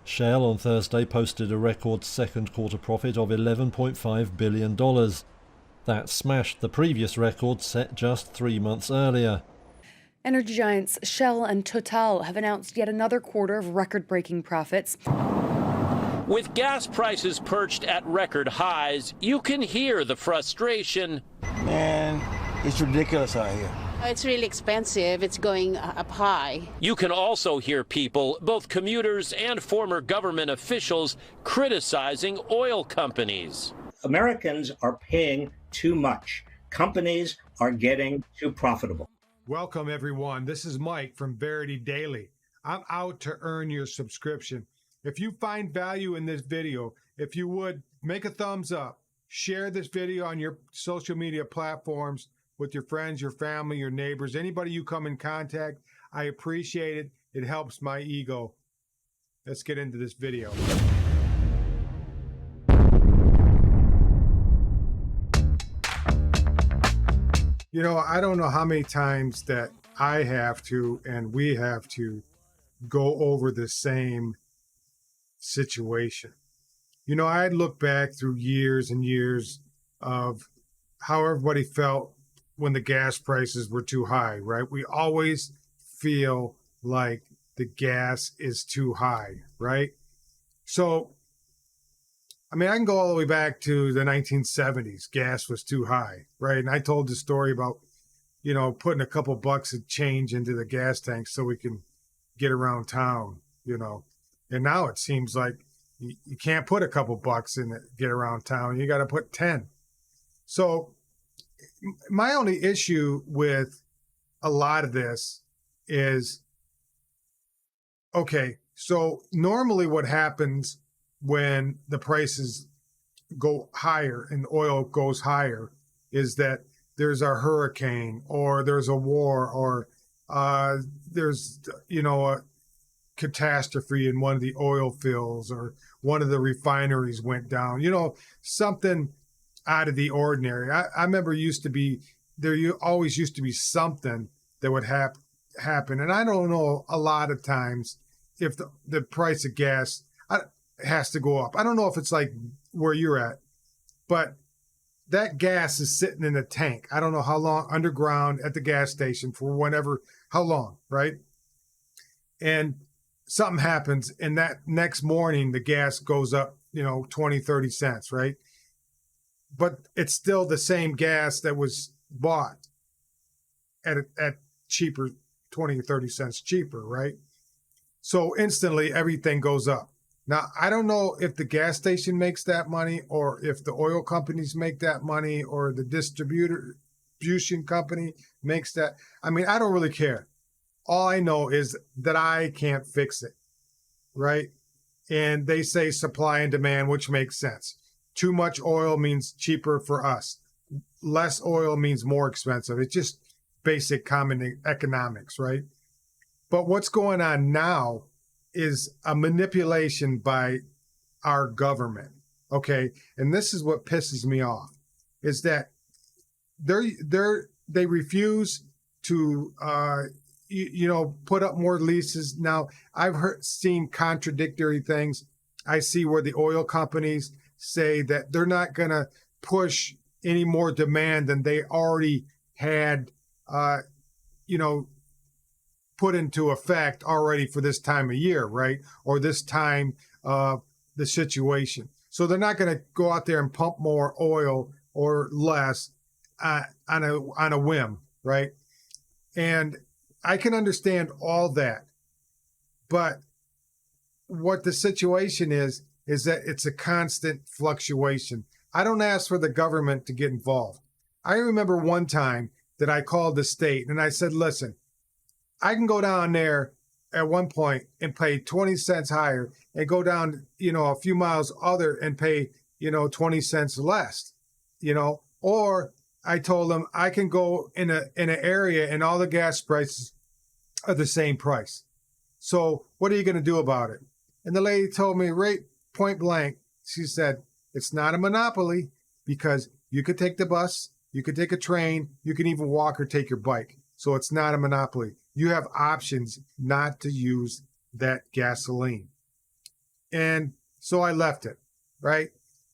Shell on Thursday posted a record second quarter profit of $11.5 billion. That smashed the previous record set just 3 months earlier. Energy giants Shell and Total have announced yet another quarter of record-breaking profits. With gas prices perched at record highs, you can hear the frustration. Man, it's ridiculous out here. It's really expensive. It's going up high. You can also hear people, both commuters and former government officials, criticizing oil companies. Americans are paying too much. Companies are getting too profitable. Welcome, everyone. This is Mike from Verity Daily. I'm out to earn your subscription. If you find value in this video, if you would, make a thumbs up, share this video on your social media platforms with your friends, your family, your neighbors, anybody you come in contact. I appreciate it. It helps my ego. Let's get into this video. You know, I don't know how many times that I have to and we have to go over the same situation. You know, I look back through years and years of how everybody felt when the gas prices were too high, right? We always feel like the gas is too high, right? So, I mean, I can go all the way back to the 1970s. Gas was too high, right? And I told the story about, you know, putting a couple bucks of change into the gas tank so we can get around town, you know. And now it seems like you can't put a couple bucks in it, get around town. You got to put 10. So my only issue with a lot of this is, okay, so normally what happens when the prices go higher and oil goes higher is that there's a hurricane or there's a war or there's, you know, a catastrophe in one of the oil fields or one of the refineries went down, you know, something out of the ordinary. I remember always used to be something that would happen. And I don't know a lot of times if the price of gas has to go up. I don't know if it's like where you're at, but that gas is sitting in a tank. I don't know how long underground at the gas station for whenever, how long, right? And something happens and that next morning the gas goes up, you know, 20, 30 cents, right? But it's still the same gas that was bought at cheaper, 20 or 30 cents cheaper, right? So instantly everything goes up. Now, I don't know if the gas station makes that money or if the oil companies make that money or the distribution company makes that. I mean, I don't really care. All I know is that I can't fix it, right? And they say supply and demand, which makes sense. Too much oil means cheaper for us. Less oil means more expensive. It's just basic common economics, right? But what's going on now is a manipulation by our government, okay? And this is what pisses me off, is that they refuse to, you know, put up more leases. Now, I've seen contradictory things. I see where the oil companies say that they're not going to push any more demand than they already had, you know, put into effect already for this time of year, right? Or this time of the situation. So they're not going to go out there and pump more oil or less on a whim, right? And I can understand all that. But what the situation is that it's a constant fluctuation. I don't ask for the government to get involved. I remember one time that I called the state and I said, listen, I can go down there at one point and pay 20 cents higher and go down, you know, a few miles other and pay, you know, 20 cents less, you know, or I told them I can go in an area and all the gas prices are the same price. So what are you going to do about it? And the lady told me right point blank, she said, it's not a monopoly because you could take the bus, you could take a train, you can even walk or take your bike. So it's not a monopoly. You have options not to use that gasoline. And so I left it, right?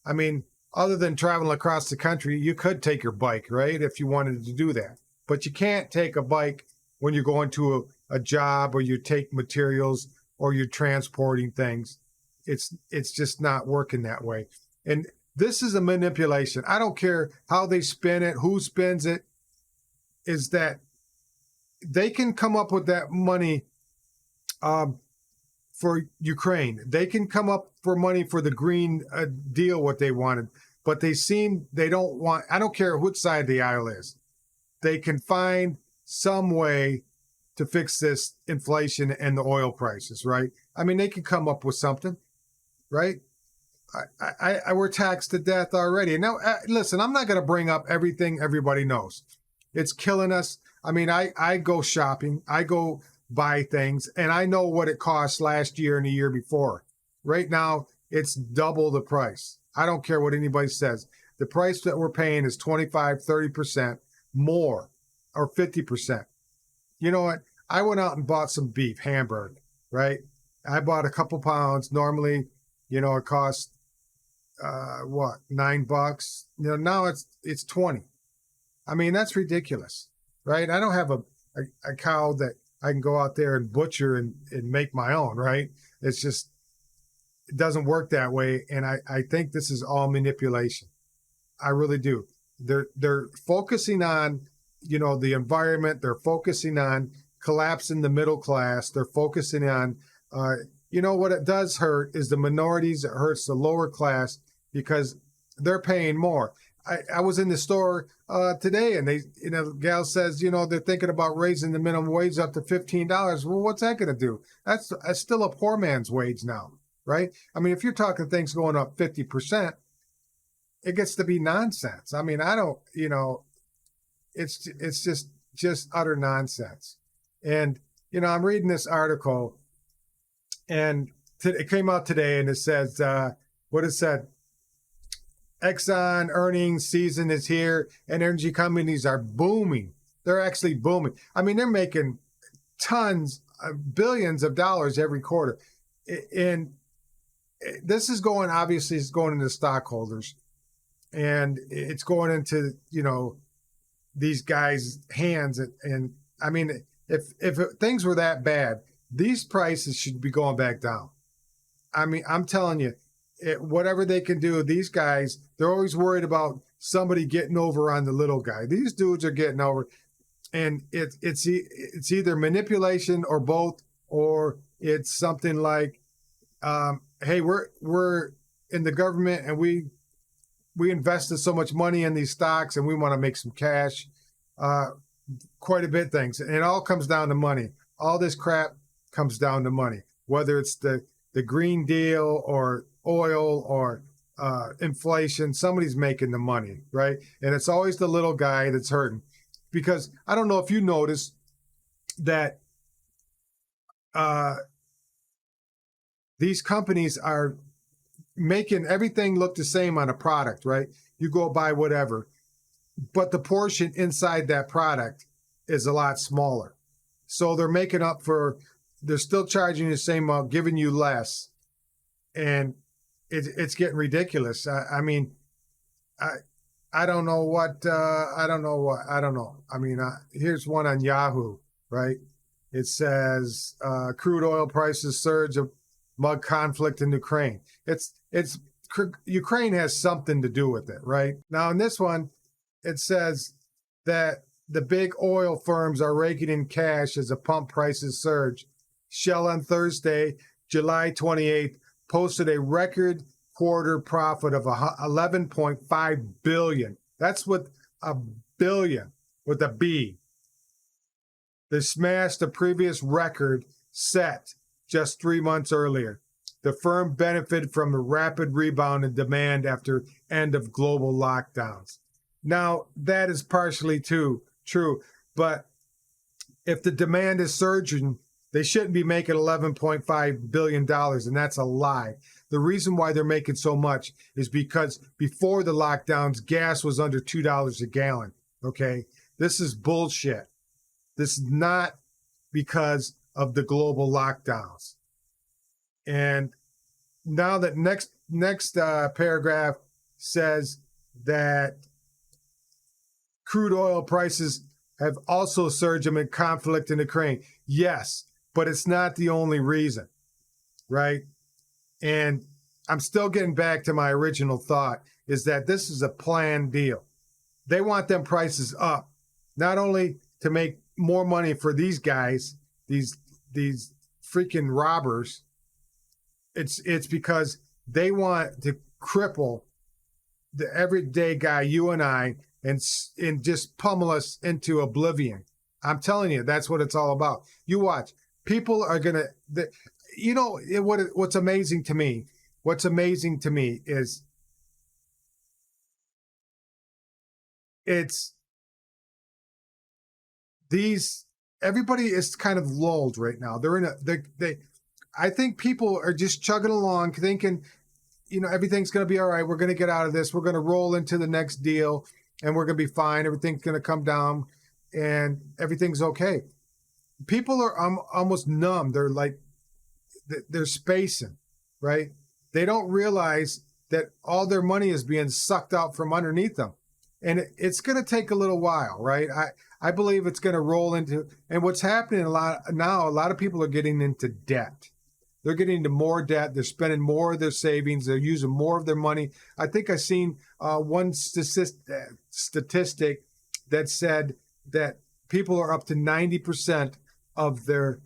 I mean, other than traveling across the country, you could take your bike, right? If you wanted to do that. But you can't take a bike when you're going to a job or you take materials or you're transporting things. It's just not working that way. And this is a manipulation. I don't care how they spin it, who spins it, is that they can come up with that money for Ukraine. They can come up for money for the green deal, what they wanted. But they don't want, I don't care which side the aisle is. They can find some way to fix this inflation and the oil prices, right? I mean, they can come up with something, right? We're taxed to death already. Now, listen, I'm not going to bring up everything everybody knows. It's killing us. I mean, I go shopping, I go buy things, and I know what it cost last year and the year before. Right now, it's double the price. I don't care what anybody says. The price that we're paying is 25, 30% more, or 50%. You know what? I went out and bought some beef, Hamburg, right? I bought a couple pounds. Normally, you know, it costs, $9? You know, now it's 20. I mean, that's ridiculous, right? I don't have a cow that I can go out there and butcher and make my own, right? It's just, it doesn't work that way. And I think this is all manipulation. I really do. They're focusing on, you know, the environment. They're focusing on collapsing the middle class. They're focusing on, you know, what it does hurt is the minorities. It hurts the lower class because they're paying more. I was in the store today, and the gal says, you know, they're thinking about raising the minimum wage up to $15. Well, what's that going to do? That's still a poor man's wage now, right? I mean, if you're talking things going up 50%, it gets to be nonsense. I mean, I don't, you know, it's just utter nonsense. And, you know, I'm reading this article, and it came out today, and it says, what it said, Exxon earnings season is here, and energy companies are booming. They're actually booming. I mean, they're making tons, billions of dollars every quarter. And this is going, obviously, it's going into stockholders, and it's going into, you know, these guys' hands. And I mean, if things were that bad, these prices should be going back down. I mean, I'm telling you, whatever they can do, these guys, they're always worried about somebody getting over on the little guy. These dudes are getting over, and it's either manipulation or both, or it's something like, hey, we're in the government and we invested so much money in these stocks and we want to make some cash, quite a bit things. And it all comes down to money. All this crap comes down to money, whether it's the Green Deal or oil or inflation. Somebody's making the money, right? And it's always the little guy that's hurting. Because I don't know if you notice that these companies are making everything look the same on a product, right? You go buy whatever, but the portion inside that product is a lot smaller. So they're making up for, they're still charging you the same amount, giving you less. And it's getting ridiculous. I mean, I don't know what, I don't know. I mean, here's one on Yahoo, right? It says, crude oil prices surge amid conflict in Ukraine. Ukraine has something to do with it, right? Now, in this one, it says that the big oil firms are raking in cash as the pump prices surge. Shell on Thursday, July 28th, posted a record quarter profit of $11.5 billion. That's with a billion, with a B. They smashed the previous record set just 3 months earlier. The firm benefited from a rapid rebound in demand after end of global lockdowns. Now, that is partially true, but if the demand is surging, they shouldn't be making $11.5 billion, and that's a lie. The reason why they're making so much is because before the lockdowns, gas was under $2 a gallon, okay? This is bullshit. This is not because of the global lockdowns. And now that next paragraph says that crude oil prices have also surged amid conflict in Ukraine. Yes, but it's not the only reason, right? And I'm still getting back to my original thought, is that this is a planned deal. They want them prices up, not only to make more money for these guys, these freaking robbers. It's because they want to cripple the everyday guy, you and I, and just pummel us into oblivion. I'm telling you, that's what it's all about. You watch. People are gonna, what's amazing to me. What's amazing to me is everybody is kind of lulled right now. I think people are just chugging along thinking, everything's going to be all right. We're going to get out of this. We're going to roll into the next deal and we're going to be fine. Everything's going to come down and everything's okay. People are almost numb. They're like, they're spacing, right? They don't realize that all their money is being sucked out from underneath them. And it's going to take a little while, right? I believe it's going to roll into, and what's happening a lot of people are getting into debt. They're getting into more debt. They're spending more of their savings. They're using more of their money. I think I seen one statistic that said that people are up to 90% of their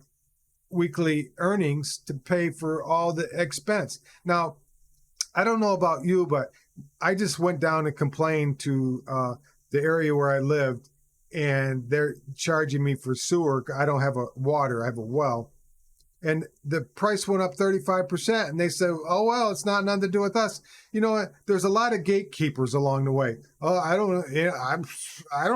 weekly earnings to pay for all the expense. Now, I don't know about you, but I just went down and complained to the area where I lived, and they're charging me for sewer. I don't have a water. I have a well. And the price went up 35%. And they said, oh, well, it's not nothing to do with us. There's a lot of gatekeepers along the way. Oh, I don't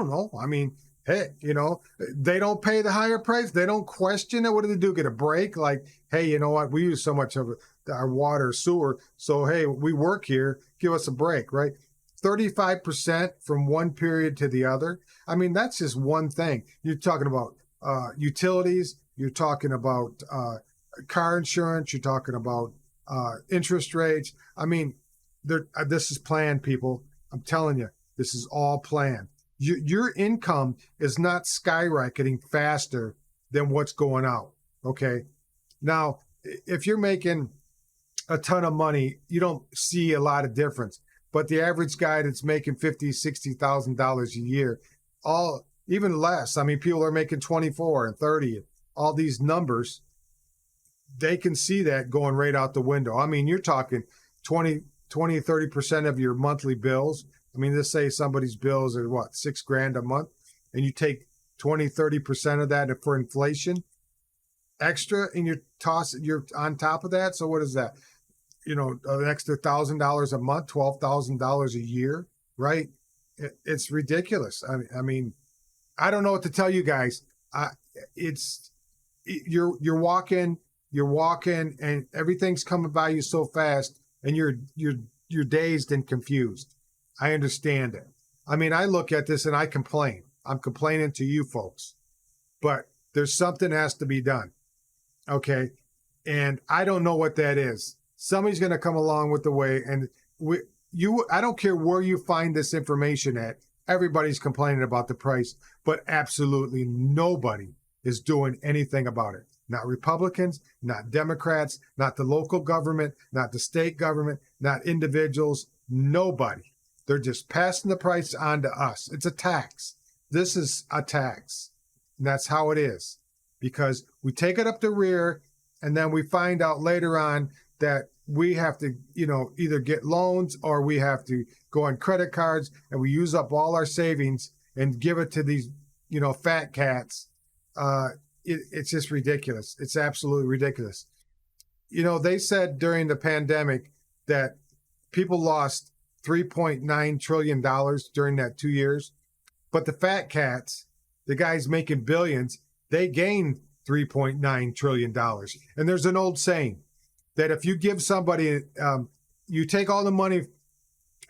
know. I mean, hey, they don't pay the higher price. They don't question it. What do they do? Get a break? Like, hey, you know what? We use so much of our water, sewer. So, hey, we work here. Give us a break, right? 35% from one period to the other. I mean, that's just one thing. You're talking about utilities. You're talking about car insurance. You're talking about interest rates. I mean, this is planned, people. I'm telling you, this is all planned. Your income is not skyrocketing faster than what's going out, okay? Now, if you're making a ton of money, you don't see a lot of difference. But the average guy that's making $50,000, $60,000 a year, even less. I mean, people are making 24 and 30. All these numbers, they can see that going right out the window. I mean, you're talking 20, 30% of your monthly bills. I mean, let's say somebody's bills are what, $6,000 a month, and you take 20, 30% of that for inflation extra, and you're on top of that. So what is that? An extra $1,000 a month, $12,000 a year, right? It's ridiculous. I mean, I don't know what to tell you guys. You're walking, and everything's coming by you so fast, and you're dazed and confused. I understand it. I mean, I look at this and I complain. I'm complaining to you folks, but there's something has to be done. Okay. And I don't know what that is. Somebody's going to come along with the way, and I don't care where you find this information at. Everybody's complaining about the price, but absolutely nobody is doing anything about it. Not Republicans, not Democrats, not the local government, not the state government, not individuals, nobody. They're just passing the price on to us. It's a tax. This is a tax. And that's how it is. Because we take it up the rear, and then we find out later on that we have to, either get loans or we have to go on credit cards, and we use up all our savings and give it to these, fat cats. It's just ridiculous. It's absolutely ridiculous. They said during the pandemic that people lost $3.9 trillion during that 2 years. But the fat cats, the guys making billions, they gained $3.9 trillion. And there's an old saying that if you give somebody, you take all the money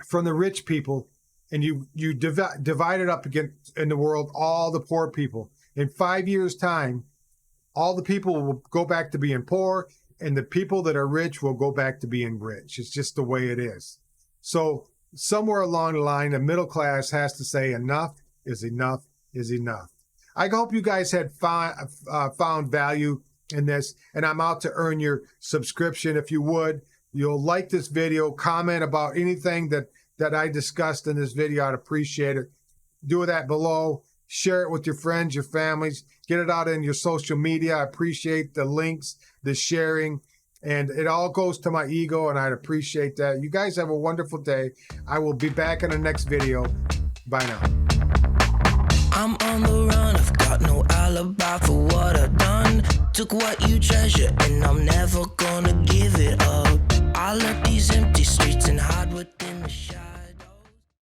from the rich people and you divide it up again in the world, all the poor people. In 5 years' time, all the people will go back to being poor, and the people that are rich will go back to being rich. It's just the way it is. So somewhere along the line, the middle class has to say enough is enough is enough. I hope you guys had found value in this, and I'm out to earn your subscription. If you would, you'll like this video, comment about anything that I discussed in this video. I'd appreciate it. Do that below. Share it with your friends, your families. Get it out in your social media. I appreciate the links, the sharing, and it all goes to my ego, and I'd appreciate that. You guys have a wonderful day. I will be back in the next video. Bye now. I'm on the run, I've got no alibi for what I've done. Took what you treasure and I'm never gonna